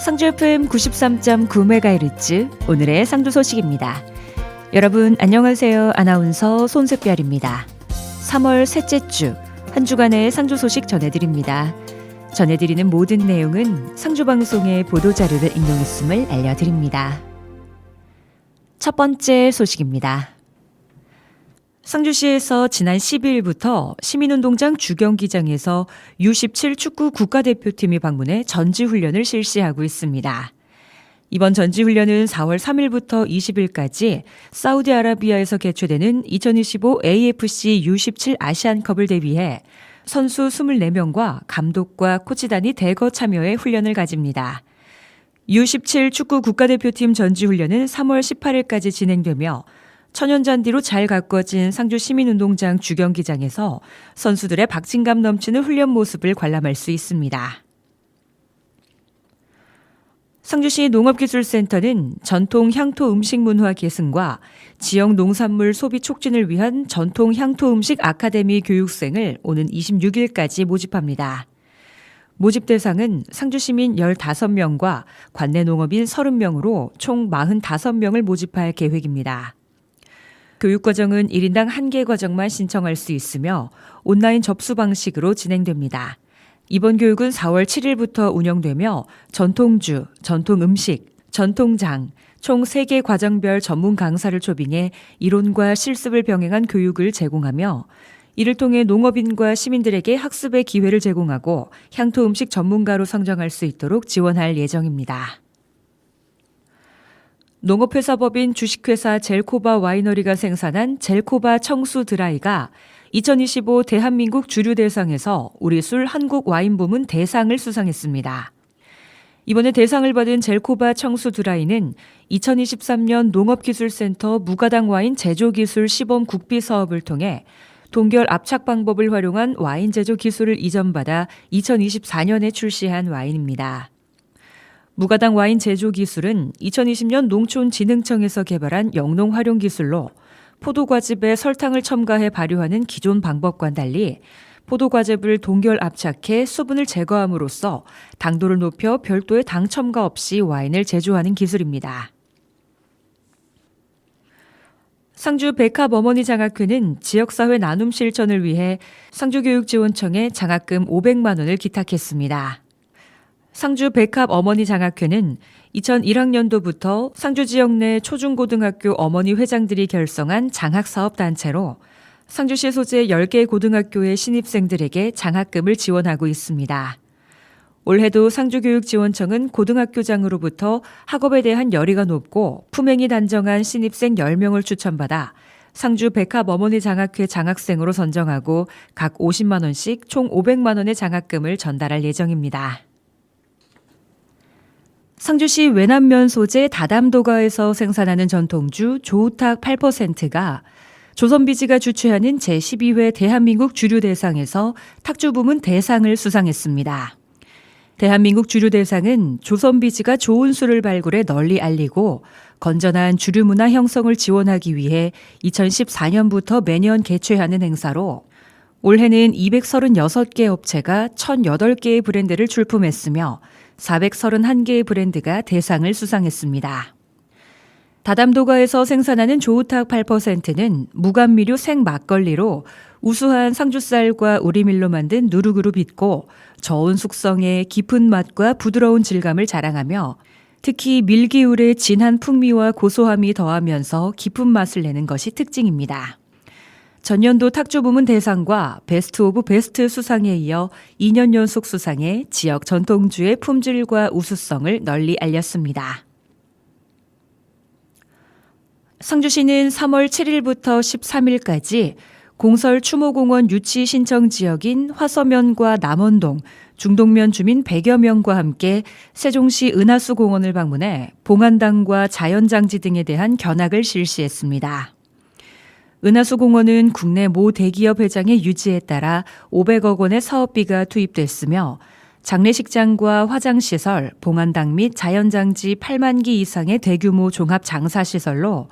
상주 FM 93.9MHz 오늘의 상주 소식입니다. 여러분 안녕하세요. 아나운서 손색별입니다. 3월 셋째 주 한 주간의 상주 소식 전해드립니다. 전해드리는 모든 내용은 상주방송의 보도자료를 인용했음을 알려드립니다. 첫 번째 소식입니다. 상주시에서 지난 12일부터 시민운동장 주경기장에서 U17 축구 국가대표팀이 방문해 전지훈련을 실시하고 있습니다. 이번 전지훈련은 4월 3일부터 20일까지 사우디아라비아에서 개최되는 2025 AFC U17 아시안컵을 대비해 선수 24명과 감독과 코치단이 대거 참여해 훈련을 가집니다. U17 축구 국가대표팀 전지훈련은 3월 18일까지 진행되며 천연잔디로 잘 가꿔진 상주 시민운동장 주경기장에서 선수들의 박진감 넘치는 훈련 모습을 관람할 수 있습니다. 상주시 농업기술센터는 전통 향토 음식 문화 계승과 지역 농산물 소비 촉진을 위한 전통 향토 음식 아카데미 교육생을 오는 26일까지 모집합니다. 모집 대상은 상주시민 15명과 관내 농업인 30명으로 총 45명을 모집할 계획입니다. 교육과정은 1인당 1개 과정만 신청할 수 있으며 온라인 접수 방식으로 진행됩니다. 이번 교육은 4월 7일부터 운영되며 전통주, 전통음식, 전통장, 총 3개 과정별 전문 강사를 초빙해 이론과 실습을 병행한 교육을 제공하며 이를 통해 농업인과 시민들에게 학습의 기회를 제공하고 향토 음식 전문가로 성장할 수 있도록 지원할 예정입니다. 농업회사법인 주식회사 젤코바 와이너리가 생산한 젤코바 청수 드라이가 2025 대한민국 주류대상에서 우리술 한국 와인 부문 대상을 수상했습니다. 이번에 대상을 받은 젤코바 청수 드라이는 2023년 농업기술센터 무가당 와인 제조기술 시범 국비 사업을 통해 동결 압착 방법을 활용한 와인 제조 기술을 이전받아 2024년에 출시한 와인입니다. 무가당 와인 제조 기술은 2020년 농촌진흥청에서 개발한 영농 활용 기술로 포도과즙에 설탕을 첨가해 발효하는 기존 방법과는 달리 포도과즙을 동결 압착해 수분을 제거함으로써 당도를 높여 별도의 당 첨가 없이 와인을 제조하는 기술입니다. 상주 백합 어머니 장학회는 지역사회 나눔 실천을 위해 상주교육지원청에 장학금 500만 원을 기탁했습니다. 상주 백합 어머니 장학회는 2001학년도부터 상주 지역 내 초중고등학교 어머니 회장들이 결성한 장학사업단체로 상주시 소재 10개 고등학교의 신입생들에게 장학금을 지원하고 있습니다. 올해도 상주교육지원청은 고등학교장으로부터 학업에 대한 열의가 높고 품행이 단정한 신입생 10명을 추천받아 상주 백합 어머니 장학회 장학생으로 선정하고 각 50만 원씩 총 500만 원의 장학금을 전달할 예정입니다. 상주시 외남면 소재 다담도가에서 생산하는 전통주 조우탁 8%가 조선비지가 주최하는 제12회 대한민국 주류대상에서 탁주 부문 대상을 수상했습니다. 대한민국 주류대상은 조선비지가 좋은 술을 발굴해 널리 알리고 건전한 주류문화 형성을 지원하기 위해 2014년부터 매년 개최하는 행사로 올해는 236개 업체가 1,008개의 브랜드를 출품했으며 431개의 브랜드가 대상을 수상했습니다. 다담도가에서 생산하는 조우탁 8%는 무감미료 생막걸리로 우수한 상주쌀과 우리밀로 만든 누룩으로 빚고 저온 숙성의 깊은 맛과 부드러운 질감을 자랑하며 특히 밀기울의 진한 풍미와 고소함이 더하면서 깊은 맛을 내는 것이 특징입니다. 전년도 탁주 부문 대상과 베스트 오브 베스트 수상에 이어 2년 연속 수상해 지역 전통주의 품질과 우수성을 널리 알렸습니다. 상주시는 3월 7일부터 13일까지 공설 추모공원 유치 신청 지역인 화서면과 남원동, 중동면 주민 100여 명과 함께 세종시 은하수 공원을 방문해 봉안당과 자연장지 등에 대한 견학을 실시했습니다. 은하수 공원은 국내 모 대기업 회장의 유지에 따라 500억 원의 사업비가 투입됐으며 장례식장과 화장시설, 봉안당 및 자연장지 8만 기 이상의 대규모 종합장사시설로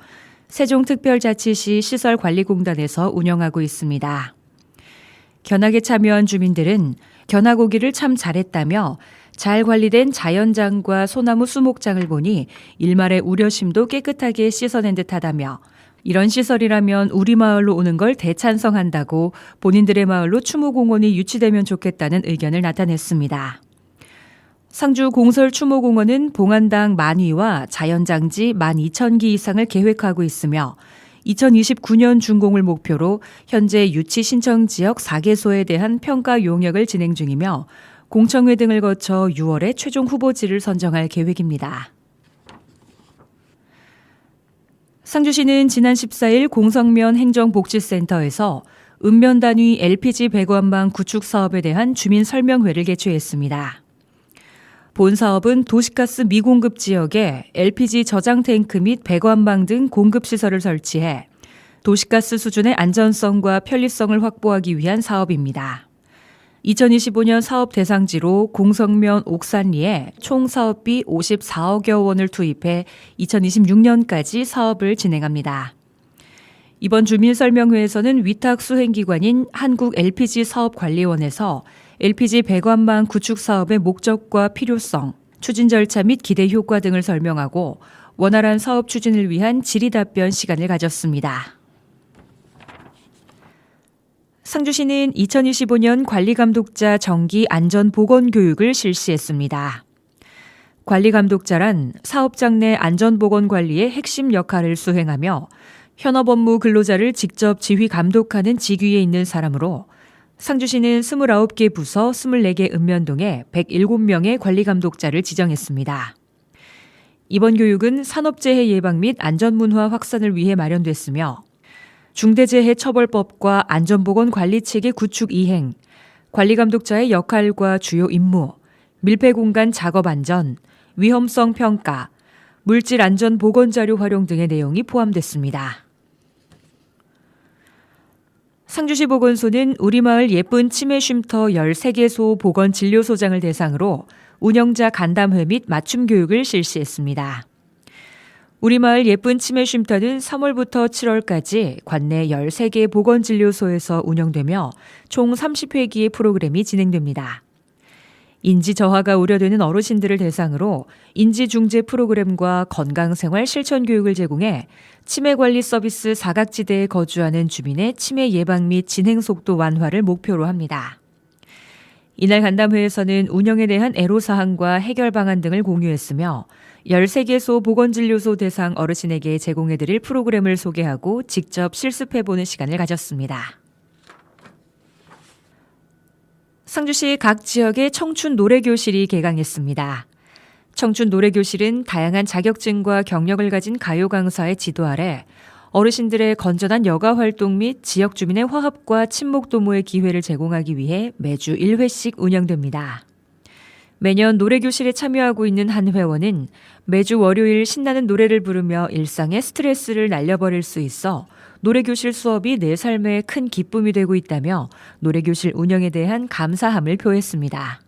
세종특별자치시 시설관리공단에서 운영하고 있습니다. 견학에 참여한 주민들은 견학 오기를 참 잘했다며 잘 관리된 자연장과 소나무 수목장을 보니 일말의 우려심도 깨끗하게 씻어낸 듯하다며 이런 시설이라면 우리 마을로 오는 걸 대찬성한다고 본인들의 마을로 추모공원이 유치되면 좋겠다는 의견을 나타냈습니다. 상주 공설추모공원은 봉안당 만위와 자연장지 12,000기 이상을 계획하고 있으며 2029년 준공을 목표로 현재 유치 신청 지역 4개소에 대한 평가 용역을 진행 중이며 공청회 등을 거쳐 6월에 최종 후보지를 선정할 계획입니다. 상주시는 지난 14일 공성면 행정복지센터에서 읍면 단위 LPG 배관망 구축 사업에 대한 주민 설명회를 개최했습니다. 본 사업은 도시가스 미공급 지역에 LPG 저장 탱크 및 배관망 등 공급 시설을 설치해 도시가스 수준의 안전성과 편리성을 확보하기 위한 사업입니다. 2025년 사업 대상지로 공성면 옥산리에 총 사업비 54억여 원을 투입해 2026년까지 사업을 진행합니다. 이번 주민설명회에서는 위탁 수행기관인 한국LPG사업관리원에서 LPG 배관망 구축 사업의 목적과 필요성, 추진 절차 및 기대 효과 등을 설명하고 원활한 사업 추진을 위한 질의답변 시간을 가졌습니다. 상주시는 2025년 관리감독자 정기 안전보건교육을 실시했습니다. 관리감독자란 사업장 내 안전보건관리의 핵심 역할을 수행하며 현업 업무 근로자를 직접 지휘 감독하는 직위에 있는 사람으로 상주시는 29개 부서 24개 읍면동에 107명의 관리감독자를 지정했습니다. 이번 교육은 산업재해 예방 및 안전문화 확산을 위해 마련됐으며 중대재해처벌법과 안전보건관리체계 구축 이행, 관리감독자의 역할과 주요 임무, 밀폐공간 작업 안전, 위험성 평가, 물질 안전 보건자료 활용 등의 내용이 포함됐습니다. 상주시 보건소는 우리마을 예쁜 치매 쉼터 13개소 보건진료소장을 대상으로 운영자 간담회 및 맞춤 교육을 실시했습니다. 우리마을 예쁜 치매 쉼터는 3월부터 7월까지 관내 13개 보건진료소에서 운영되며 총 30회기의 프로그램이 진행됩니다. 인지 저하가 우려되는 어르신들을 대상으로 인지중재 프로그램과 건강생활 실천 교육을 제공해 치매관리 서비스 사각지대에 거주하는 주민의 치매 예방 및 진행 속도 완화를 목표로 합니다. 이날 간담회에서는 운영에 대한 애로사항과 해결 방안 등을 공유했으며 13개소 보건진료소 대상 어르신에게 제공해드릴 프로그램을 소개하고 직접 실습해보는 시간을 가졌습니다. 상주시 각 지역의 청춘 노래교실이 개강했습니다. 청춘 노래교실은 다양한 자격증과 경력을 가진 가요 강사의 지도 아래 어르신들의 건전한 여가 활동 및 지역 주민의 화합과 친목 도모의 기회를 제공하기 위해 매주 1회씩 운영됩니다. 매년 노래교실에 참여하고 있는 한 회원은 매주 월요일 신나는 노래를 부르며 일상의 스트레스를 날려버릴 수 있어 노래교실 수업이 내 삶에 큰 기쁨이 되고 있다며 노래교실 운영에 대한 감사함을 표했습니다.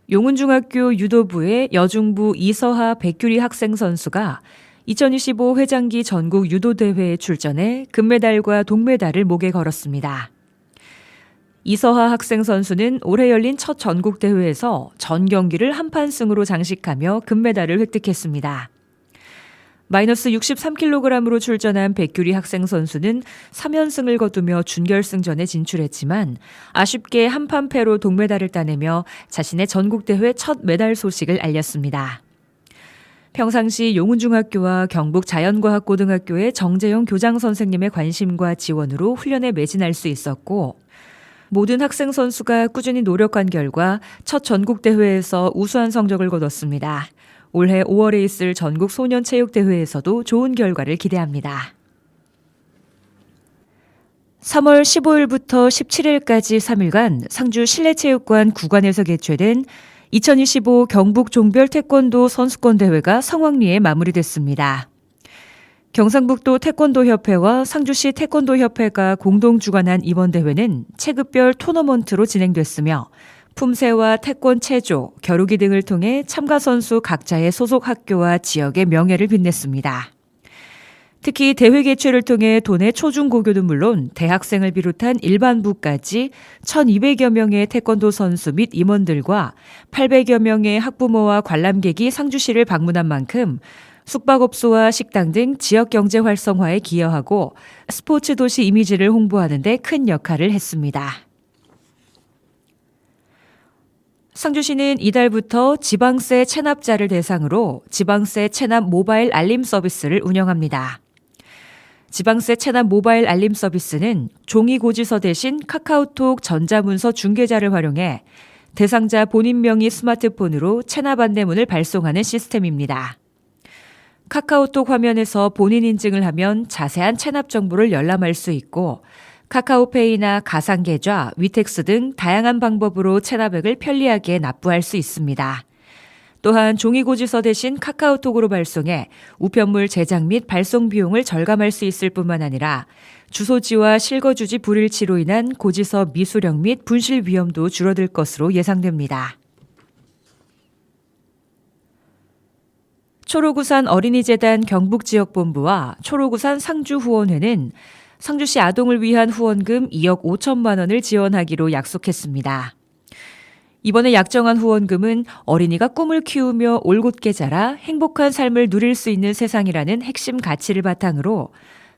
용운중학교 유도부의 여중부 이서하 백규리 학생 선수가 2025 회장기 전국 유도대회에 출전해 금메달과 동메달을 목에 걸었습니다. 이서하 학생 선수는 올해 열린 첫 전국대회에서 전 경기를 한판승으로 장식하며 금메달을 획득했습니다. 마이너스 63kg으로 출전한 백규리 학생 선수는 3연승을 거두며 준결승전에 진출했지만 아쉽게 한판패로 동메달을 따내며 자신의 전국대회 첫 메달 소식을 알렸습니다. 평상시 용운중학교와 경북자연과학고등학교의 정재영 교장 선생님의 관심과 지원으로 훈련에 매진할 수 있었고 모든 학생 선수가 꾸준히 노력한 결과 첫 전국대회에서 우수한 성적을 거뒀습니다. 올해 5월에 있을 전국 소년체육대회에서도 좋은 결과를 기대합니다. 3월 15일부터 17일까지 3일간 상주 실내체육관 구관에서 개최된 2025 경북 종별 태권도 선수권대회가 성황리에 마무리됐습니다. 경상북도 태권도협회와 상주시 태권도협회가 공동 주관한 이번 대회는 체급별 토너먼트로 진행됐으며 품새와 태권 체조, 겨루기 등을 통해 참가 선수 각자의 소속 학교와 지역의 명예를 빛냈습니다. 특히 대회 개최를 통해 도내 초중고교는 물론 대학생을 비롯한 일반부까지 1,200여 명의 태권도 선수 및 임원들과 800여 명의 학부모와 관람객이 상주시를 방문한 만큼 숙박업소와 식당 등 지역 경제 활성화에 기여하고 스포츠 도시 이미지를 홍보하는 데 큰 역할을 했습니다. 상주시는 이달부터 지방세 체납자를 대상으로 지방세 체납 모바일 알림 서비스를 운영합니다. 지방세 체납 모바일 알림 서비스는 종이 고지서 대신 카카오톡 전자문서 중개자를 활용해 대상자 본인 명의 스마트폰으로 체납 안내문을 발송하는 시스템입니다. 카카오톡 화면에서 본인 인증을 하면 자세한 체납 정보를 열람할 수 있고 카카오페이나 가상계좌, 위택스 등 다양한 방법으로 체납액을 편리하게 납부할 수 있습니다. 또한 종이고지서 대신 카카오톡으로 발송해 우편물 제작 및 발송 비용을 절감할 수 있을 뿐만 아니라 주소지와 실거주지 불일치로 인한 고지서 미수령 및 분실 위험도 줄어들 것으로 예상됩니다. 초록우산 어린이재단 경북지역본부와 초록우산 상주후원회는 상주시 아동을 위한 후원금 2억 5천만 원을 지원하기로 약속했습니다. 이번에 약정한 후원금은 어린이가 꿈을 키우며 올곧게 자라 행복한 삶을 누릴 수 있는 세상이라는 핵심 가치를 바탕으로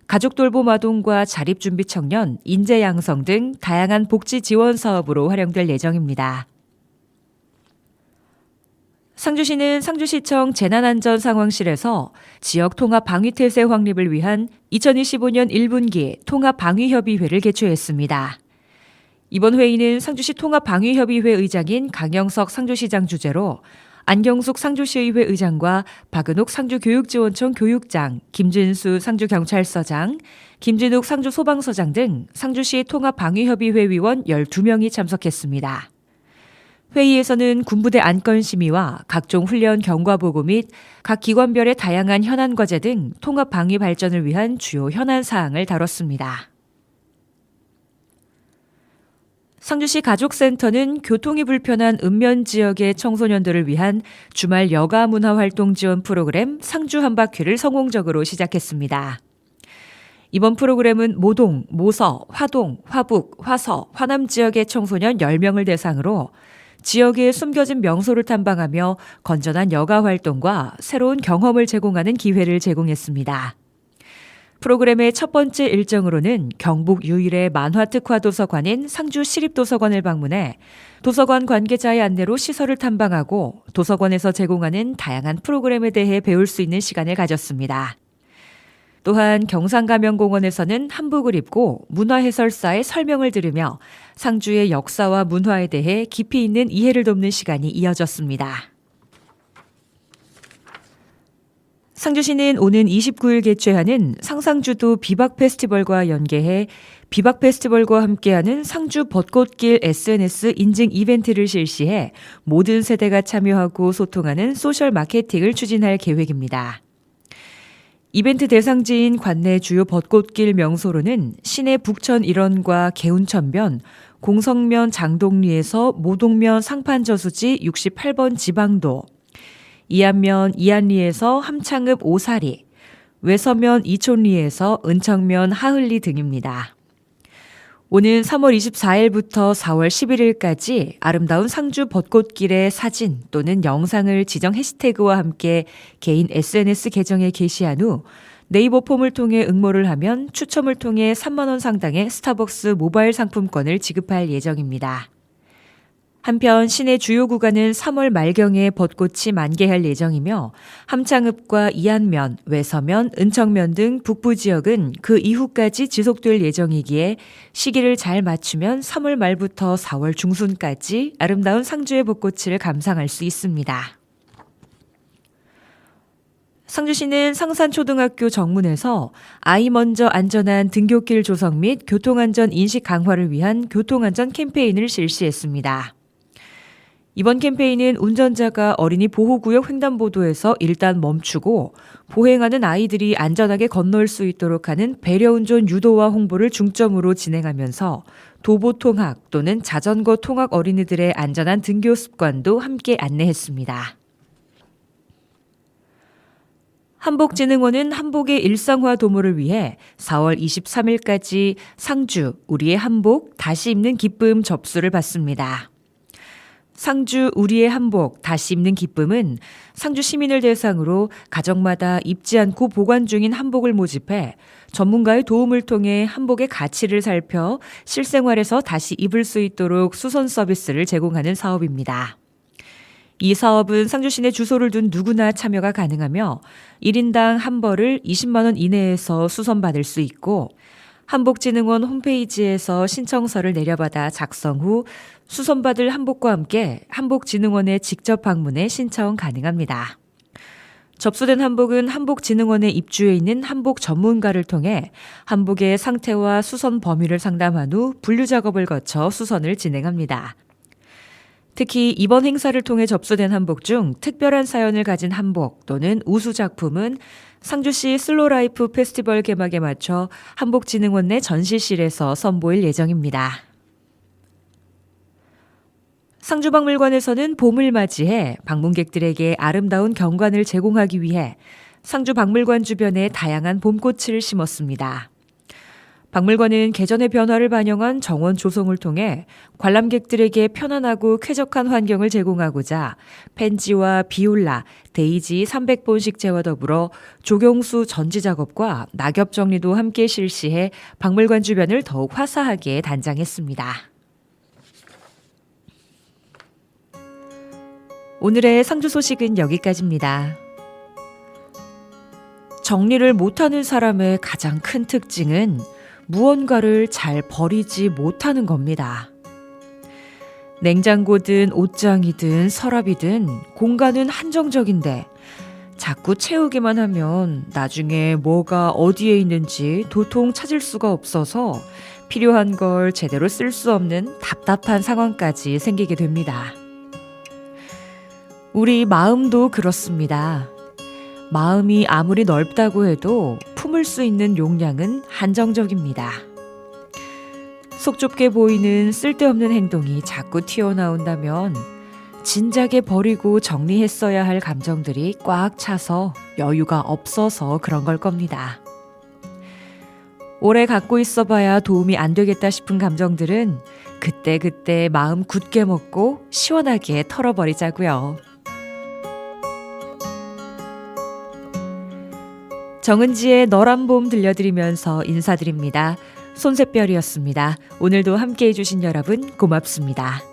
가족 돌봄 아동과 자립준비 청년, 인재 양성 등 다양한 복지 지원 사업으로 활용될 예정입니다. 상주시는 상주시청 재난안전상황실에서 지역 통합 방위태세 확립을 위한 2025년 1분기 통합방위협의회를 개최했습니다. 이번 회의는 상주시 통합방위협의회 의장인 강영석 상주시장 주재로 안경숙 상주시의회 의장과 박은옥 상주교육지원청 교육장, 김진수 상주경찰서장, 김진욱 상주소방서장 등 상주시 통합방위협의회 위원 12명이 참석했습니다. 회의에서는 군부대 안건 심의와 각종 훈련 경과보고 및 각 기관별의 다양한 현안 과제 등 통합 방위 발전을 위한 주요 현안 사항을 다뤘습니다. 상주시 가족센터는 교통이 불편한 읍면 지역의 청소년들을 위한 주말 여가 문화활동 지원 프로그램 상주 한 바퀴를 성공적으로 시작했습니다. 이번 프로그램은 모동, 모서, 화동, 화북, 화서, 화남 지역의 청소년 10명을 대상으로 지역의 숨겨진 명소를 탐방하며 건전한 여가 활동과 새로운 경험을 제공하는 기회를 제공했습니다. 프로그램의 첫 번째 일정으로는 경북 유일의 만화 특화 도서관인 상주 시립도서관을 방문해 도서관 관계자의 안내로 시설을 탐방하고 도서관에서 제공하는 다양한 프로그램에 대해 배울 수 있는 시간을 가졌습니다. 또한 경상가면공원에서는 한복을 입고 문화해설사의 설명을 들으며 상주의 역사와 문화에 대해 깊이 있는 이해를 돕는 시간이 이어졌습니다. 상주시는 오는 29일 개최하는 상상주도 비박 페스티벌과 연계해 비박 페스티벌과 함께하는 상주 벚꽃길 SNS 인증 이벤트를 실시해 모든 세대가 참여하고 소통하는 소셜 마케팅을 추진할 계획입니다. 이벤트 대상지인 관내 주요 벚꽃길 명소로는 시내 북천 일원과 개운천변, 공성면 장동리에서 모동면 상판저수지 68번 지방도, 이안면 이안리에서 함창읍 오사리, 외서면 이촌리에서 은청면 하을리 등입니다. 오는 3월 24일부터 4월 11일까지 아름다운 상주 벚꽃길의 사진 또는 영상을 지정 해시태그와 함께 개인 SNS 계정에 게시한 후 네이버 폼을 통해 응모를 하면 추첨을 통해 3만 원 상당의 스타벅스 모바일 상품권을 지급할 예정입니다. 한편 시내 주요 구간은 3월 말경에 벚꽃이 만개할 예정이며 함창읍과 이안면, 외서면, 은청면 등 북부 지역은 그 이후까지 지속될 예정이기에 시기를 잘 맞추면 3월 말부터 4월 중순까지 아름다운 상주의 벚꽃을 감상할 수 있습니다. 상주시는 상산초등학교 정문에서 아이 먼저 안전한 등굣길 조성 및 교통안전 인식 강화를 위한 교통안전 캠페인을 실시했습니다. 이번 캠페인은 운전자가 어린이 보호구역 횡단보도에서 일단 멈추고 보행하는 아이들이 안전하게 건널 수 있도록 하는 배려운전 유도와 홍보를 중점으로 진행하면서 도보통학 또는 자전거 통학 어린이들의 안전한 등교 습관도 함께 안내했습니다. 한복진흥원은 한복의 일상화 도모를 위해 4월 23일까지 상주 우리의 한복 다시 입는 기쁨 접수를 받습니다. 상주 우리의 한복 다시 입는 기쁨은 상주 시민을 대상으로 가정마다 입지 않고 보관 중인 한복을 모집해 전문가의 도움을 통해 한복의 가치를 살펴 실생활에서 다시 입을 수 있도록 수선 서비스를 제공하는 사업입니다. 이 사업은 상주 시내 주소를 둔 누구나 참여가 가능하며 1인당 한 벌을 20만 원 이내에서 수선받을 수 있고 한복진흥원 홈페이지에서 신청서를 내려받아 작성 후 수선받을 한복과 함께 한복진흥원에 직접 방문해 신청 가능합니다. 접수된 한복은 한복진흥원에 입주해 있는 한복 전문가를 통해 한복의 상태와 수선 범위를 상담한 후 분류 작업을 거쳐 수선을 진행합니다. 특히 이번 행사를 통해 접수된 한복 중 특별한 사연을 가진 한복 또는 우수 작품은 상주시 슬로라이프 페스티벌 개막에 맞춰 한복진흥원 내 전시실에서 선보일 예정입니다. 상주박물관에서는 봄을 맞이해 방문객들에게 아름다운 경관을 제공하기 위해 상주박물관 주변에 다양한 봄꽃을 심었습니다. 박물관은 개전의 변화를 반영한 정원 조성을 통해 관람객들에게 편안하고 쾌적한 환경을 제공하고자 펜지와 비올라, 데이지 300본식재와 더불어 조경수 전지 작업과 낙엽 정리도 함께 실시해 박물관 주변을 더욱 화사하게 단장했습니다. 오늘의 상주 소식은 여기까지입니다. 정리를 못하는 사람의 가장 큰 특징은 무언가를 잘 버리지 못하는 겁니다. 냉장고든 옷장이든 서랍이든 공간은 한정적인데 자꾸 채우기만 하면 나중에 뭐가 어디에 있는지 도통 찾을 수가 없어서 필요한 걸 제대로 쓸 수 없는 답답한 상황까지 생기게 됩니다. 우리 마음도 그렇습니다. 마음이 아무리 넓다고 해도 품을 수 있는 용량은 한정적입니다. 속 좁게 보이는 쓸데없는 행동이 자꾸 튀어나온다면 진작에 버리고 정리했어야 할 감정들이 꽉 차서 여유가 없어서 그런 걸 겁니다. 오래 갖고 있어봐야 도움이 안 되겠다 싶은 감정들은 그때그때 마음 굳게 먹고 시원하게 털어버리자고요. 정은지의 너란 봄 들려드리면서 인사드립니다. 손샛별이었습니다. 오늘도 함께해 주신 여러분 고맙습니다.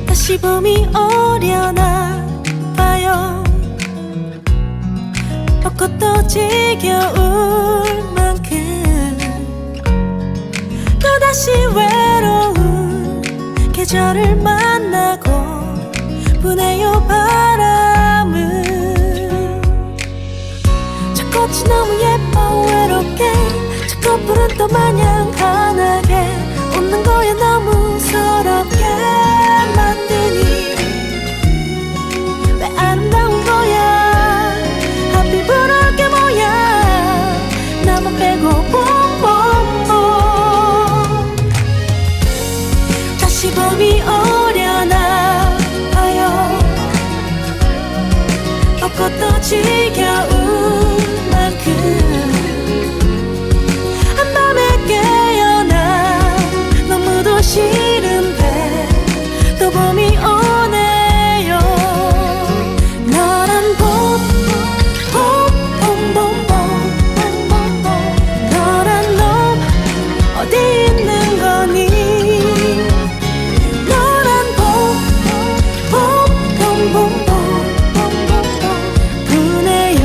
다시 봄이 오려나 봐요. 벚꽃도 지겨울 만큼 또다시 외로운 계절을 만나고 부네요 바람은. 저 꽃이 너무 예뻐 외롭게 저 꽃불은 또 마냥 환하게 웃는 거야 너무 서럽게 만드니 왜 아름다운 거야 하필 부러울 게 뭐야 나만 빼고 봄봄봄 다시 봄이 오려나 봐요. 벚꽃도 지겨울 만큼 한밤에 깨어나 너무도 싫은데 또 봄이 오네요. 너란 봄, 봄, 봄, 봄, 봄, 봄. 너란 놈 어디 있는 거니. 너란 봄, 봄, 봄, 봄, 봄, 봄, 봄. 부네요.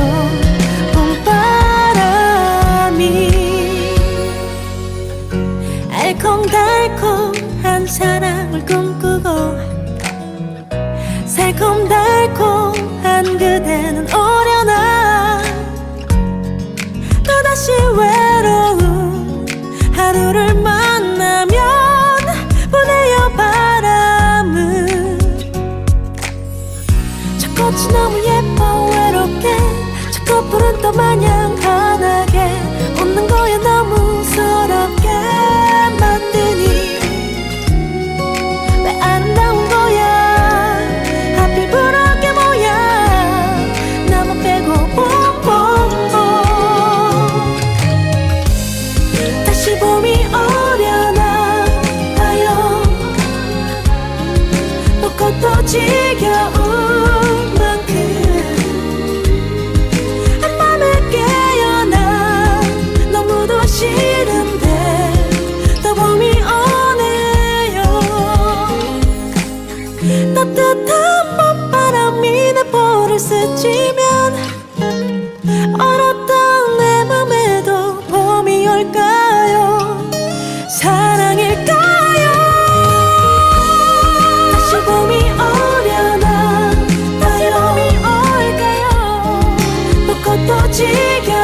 지겨